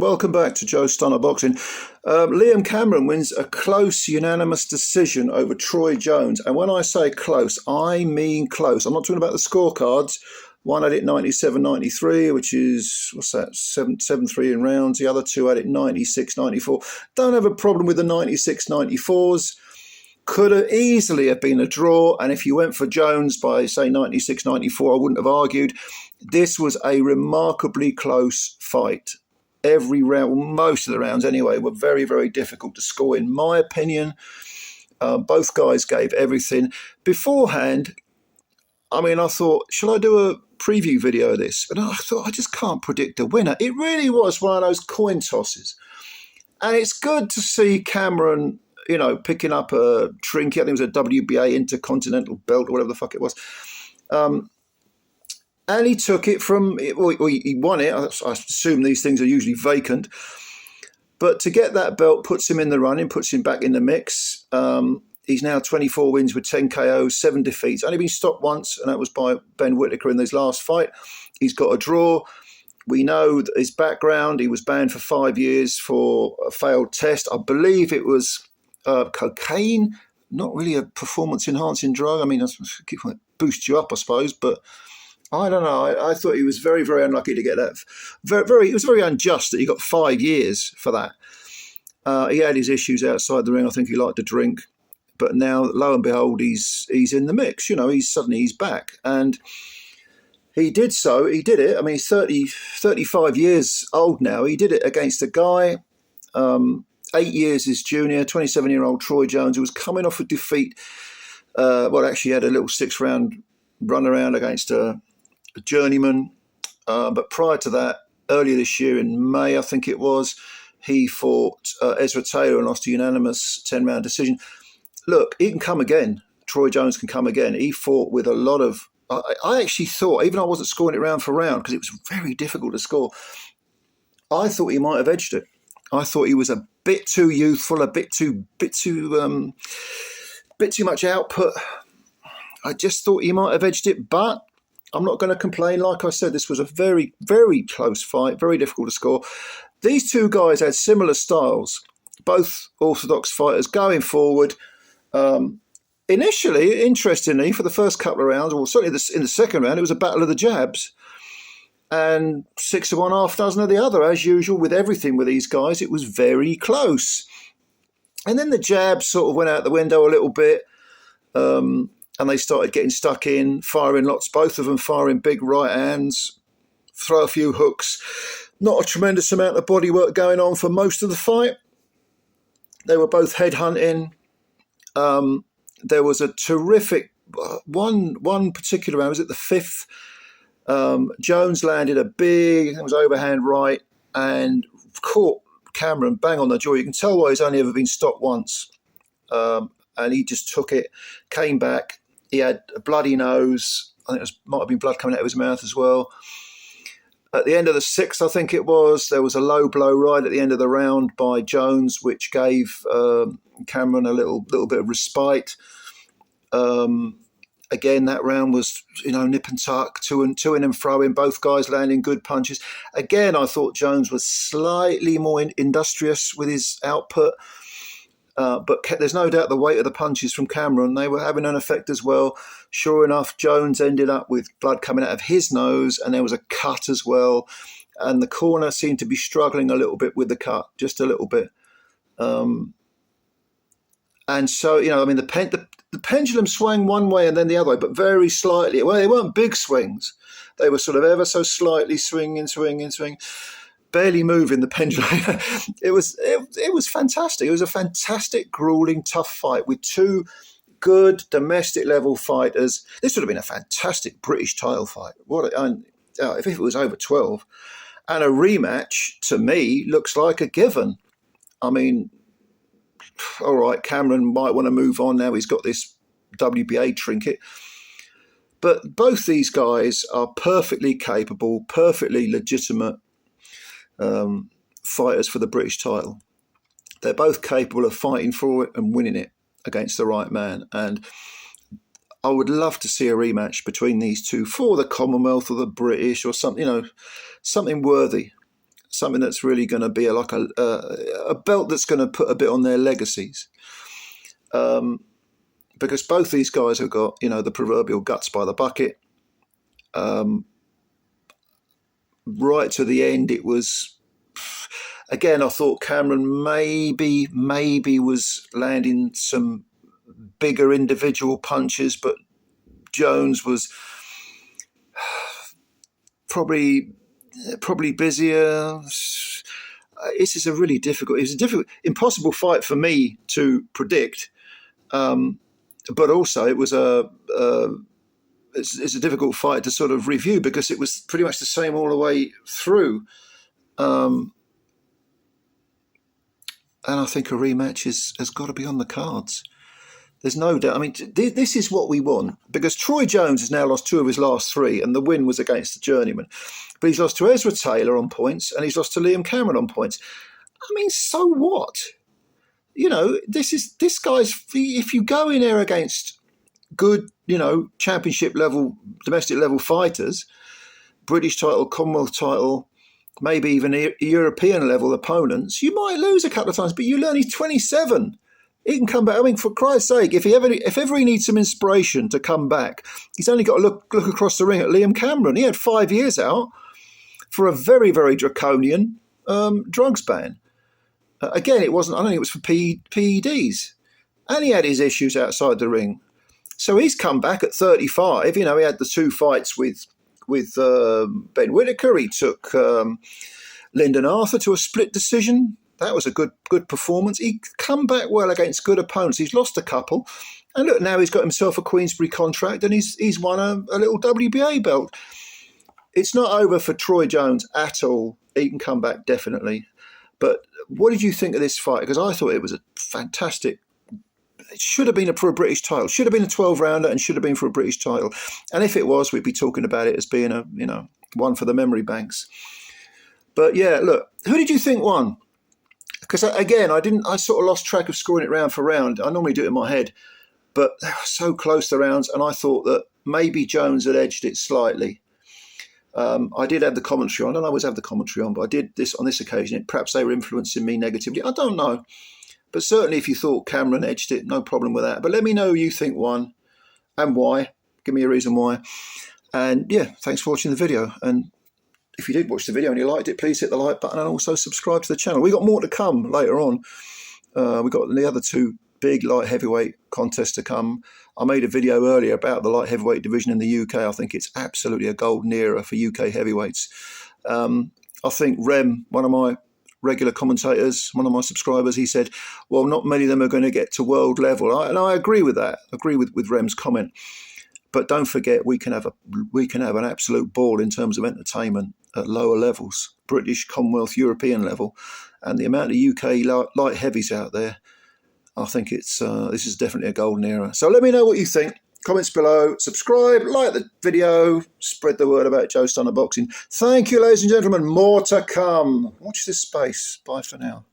Welcome back to Joe Stunner Boxing. Liam Cameron wins a close unanimous decision over Troy Jones. And when I say close, I mean close. I'm not talking about the scorecards. One had it 97-93, which is, what's that, 7-3 in rounds. The other two had it 96-94. Don't have a problem with the 96-94s. Could have easily have been a draw. And if you went for Jones by, say, 96-94, I wouldn't have argued. This was a remarkably close fight. Every round, well, most of the rounds anyway, were very, very difficult to score, in my opinion. Both guys gave everything. Beforehand, I thought, shall I do a preview video of this? And I thought, I just can't predict a winner. It really was one of those coin tosses. And it's good to see Cameron, picking up a trinket. I think it was a WBA Intercontinental belt or whatever the fuck it was. And he took it from, well, he won it. I assume these things are usually vacant. But to get that belt puts him in the running, puts him back in the mix. He's now 24 wins with 10 KOs, 7 defeats. Only been stopped once, and that was by Ben Whittaker in his last fight. He's got a draw. We know that his background. He was banned for 5 years for a failed test. I believe it was cocaine, not really a performance-enhancing drug. It boosts you up, I suppose, but I don't know. I thought he was very, very unlucky to get that. It was very unjust that he got 5 years for that. He had his issues outside the ring. I think he liked to drink. But now, lo and behold, he's in the mix. He's back. And he did so. He did it. He's 35 years old now. He did it against a guy, 8 years his junior, 27-year-old Troy Jones, who was coming off a defeat. Actually had a little 6-round run around against a journeyman. But prior to that, earlier this year in May, I think it was, he fought Ezra Taylor and lost a unanimous 10-round decision. Look, he can come again. Troy Jones can come again. He fought with a lot of... I actually thought, even though I wasn't scoring it round for round, because it was very difficult to score, I thought he might have edged it. I thought he was a bit too youthful, a bit too much output. I just thought he might have edged it, but I'm not going to complain. Like I said, this was a very, very close fight, very difficult to score. These two guys had similar styles, both orthodox fighters going forward. Initially, interestingly, for the first couple of rounds, or certainly in the second round, it was a battle of the jabs. And 6 of one, half dozen of the other, as usual with everything with these guys. It was very close. And then the jabs sort of went out the window a little bit. And they started getting stuck in, firing lots, both of them firing big right hands, throw a few hooks. Not a tremendous amount of body work going on for most of the fight. They were both headhunting. There was a terrific one particular round, was it the fifth? Jones landed a big, I think it was overhand right, and caught Cameron bang on the jaw. You can tell why he's only ever been stopped once. And he just took it, came back. He had a bloody nose. I think might have been blood coming out of his mouth as well. At the end of the sixth, I think it was, there was a low blow right at the end of the round by Jones, which gave Cameron a little bit of respite. Again, that round was, nip and tuck, to and fro in, both guys landing good punches. Again, I thought Jones was slightly more industrious with his output. But there's no doubt the weight of the punches from Cameron, they were having an effect as well. Sure enough, Jones ended up with blood coming out of his nose, and there was a cut as well. And the corner seemed to be struggling a little bit with the cut, just a little bit. And so, the pendulum swung one way and then the other way, but very slightly. Well, they weren't big swings. They were sort of ever so slightly swinging. Barely moving the pendulum. It was fantastic. It was a fantastic, gruelling, tough fight with two good domestic level fighters. This would have been a fantastic British title fight. If it was over 12. And a rematch, to me, looks like a given. All right, Cameron might want to move on now. He's got this WBA trinket. But both these guys are perfectly capable, perfectly legitimate fighters for the British title. They're both capable of fighting for it and winning it against the right man. And I would love to see a rematch between these two for the Commonwealth or the British or something, something worthy. something that's really going to be like a belt that's going to put a bit on their legacies. Because both these guys have got, you know, the proverbial guts by the bucket. Right to the end, it was, again, I thought Cameron maybe was landing some bigger individual punches, but Jones was probably busier. This is it was a difficult, impossible fight for me to predict. But also it was it's a difficult fight to sort of review because it was pretty much the same all the way through. And I think a rematch has got to be on the cards. There's no doubt. I mean, this is what we want, because Troy Jones has now lost 2 of his last 3, and the win was against the Journeyman. But he's lost to Ezra Taylor on points, and he's lost to Liam Cameron on points. I mean, so what? You know, this guy's, if you go in there against good, you know, championship level, domestic level fighters, British title, Commonwealth title, maybe even European level opponents, you might lose a couple of times, but you learn he's 27. He can come back. I mean, for Christ's sake, if ever he needs some inspiration to come back, he's only got to look across the ring at Liam Cameron. He had 5 years out for a very, very draconian drugs ban. Again, it wasn't, I don't think it was for PEDs. And he had his issues outside the ring. So he's come back at 35. You know, he had the 2 fights with Ben Whittaker. He took Lyndon Arthur to a split decision. That was a good performance. He come back well against good opponents. He's lost a couple. And look, now he's got himself a Queensberry contract and he's won a little WBA belt. It's not over for Troy Jones at all. He can come back definitely. But what did you think of this fight? Because I thought it was a fantastic. It should have been for a British title. Should have been a 12-rounder and should have been for a British title. And if it was, we'd be talking about it as being a, you know, one for the memory banks. But yeah, look, who did you think won? Because again, I sort of lost track of scoring it round for round. I normally do it in my head, but they were so close the rounds, and I thought that maybe Jones had edged it slightly. I did have the commentary on. I don't always have the commentary on, but I did this on this occasion. Perhaps they were influencing me negatively. I don't know. But certainly if you thought Cameron edged it, no problem with that. But let me know who you think won and why. Give me a reason why. And yeah, thanks for watching the video. And if you did watch the video and you liked it, please hit the like button and also subscribe to the channel. We got more to come later on. We got the other 2 big light heavyweight contests to come. I made a video earlier about the light heavyweight division in the UK. I think it's absolutely a golden era for UK heavyweights. I think Rem, one of my regular commentators, one of my subscribers, he said, well, not many of them are going to get to world level. And I agree with that. I agree with Rem's comment. But don't forget, we can have an absolute ball in terms of entertainment at lower levels, British, Commonwealth, European level. And the amount of UK light heavies out there, I think this is definitely a golden era. So let me know what you think. Comments below, subscribe, like the video, spread the word about Joe Stunner Boxing. Thank you, ladies and gentlemen. More to come. Watch this space. Bye for now.